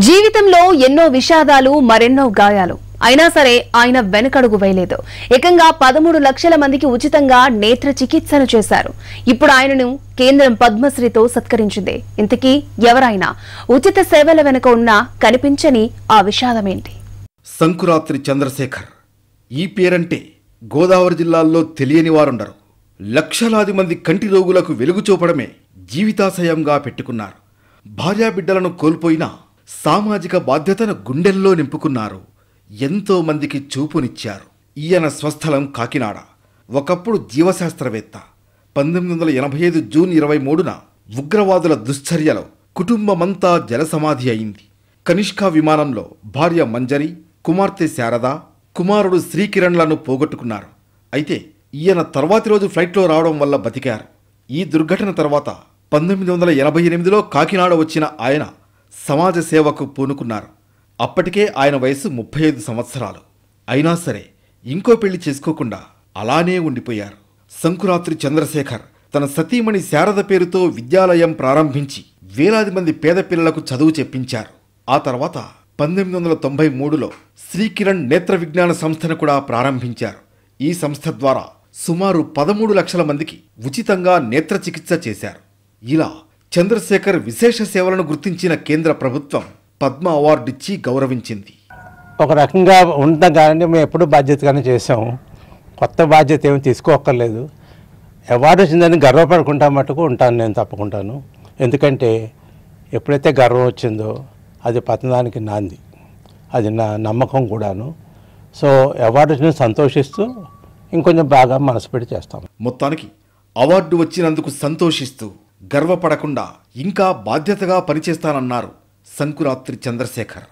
జీవితంలో ఎన్నో విషాదాలు మరెన్నో గాయాలు అయినా సరే ఆయన వెనకడుగు వేయలేదు. ఏకంగా 13 లక్షల మందికి ఉచితంగా నేత్ర చికిత్సను చేశారు. ఇప్పుడు ఆయనను కేంద్రం పద్మశ్రీతో సత్కరించింది. ఇంతకీ ఎవరైనా ఉచిత సేవల వెనుక ఉన్న కనిపించని ఆ విషాదమేంటి? సంకురాత్రి చంద్రశేఖర్. ఈ పేరంటే గోదావరి జిల్లాల్లో తెలియని వారుండరు. లక్షలాది మంది కంటి రోగులకు వెలుగు చూపడమే జీవితాశయంగా పెట్టుకున్నారు. భార్యాబిడ్డలను కోల్పోయినా సామాజిక బాధ్యతను గుండెల్లో నింపుకున్నారు. ఎంతో మందికి చూపునిచ్చారు. ఈయన స్వస్థలం కాకినాడ. ఒకప్పుడు జీవశాస్త్రవేత్త. 1985 జూన్ 23న ఉగ్రవాదుల దుశ్చర్యలో కుటుంబమంతా జలసమాధి అయింది. కనిష్క విమానంలో భార్య మంజరి, కుమార్తె శారద, కుమారుడు శ్రీకిరణ్లను పోగొట్టుకున్నారు. అయితే ఈయన తర్వాతి రోజు ఫ్లైట్లో రావడం వల్ల బతికారు. ఈ దుర్ఘటన తర్వాత 1988లో కాకినాడ వచ్చిన ఆయన సమాజ సేవకు పూనుకున్నారు. అప్పటికే ఆయన వయసు 35 సంవత్సరాలు. అయినా సరే ఇంకో పెళ్లి చేసుకోకుండా అలానే ఉండిపోయారు. సంకురాత్రి చంద్రశేఖర్ తన సతీమణి శారద పేరుతో విద్యాలయం ప్రారంభించి వేలాది మంది పేద పిల్లలకు చదువు చెప్పించారు. ఆ తర్వాత 1993లో శ్రీకిరణ్ నేత్ర విజ్ఞాన సంస్థను కూడా ప్రారంభించారు. ఈ సంస్థ ద్వారా సుమారు 13 లక్షల మందికి ఉచితంగా నేత్ర చికిత్స చేశారు. ఇలా చంద్రశేఖర్ విశేష సేవలను గుర్తించిన కేంద్ర ప్రభుత్వం పద్మ అవార్డు ఇచ్చి గౌరవించింది. ఒక రకంగా ఉండడం కానీ మేము ఎప్పుడూ బాధ్యతగానే చేసాం. కొత్త బాధ్యత ఏమి తీసుకోక్కర్లేదు. అవార్డు వచ్చిందని గర్వపడుకుంటా మటుకు ఉంటాను నేను తప్పకుంటాను. ఎందుకంటే ఎప్పుడైతే గర్వం వచ్చిందో అది పతనానికి నాంది. అది నా నమ్మకం కూడాను. సో అవార్డు వచ్చిన సంతోషిస్తూ ఇంకొంచెం బాగా మనసు పెట్టి చేస్తాం. మొత్తానికి అవార్డు వచ్చినందుకు సంతోషిస్తూ గర్వపడకుండా ఇంకా బాధ్యతగా పనిచేస్తానన్నారు సంకురాత్రి చంద్రశేఖర్.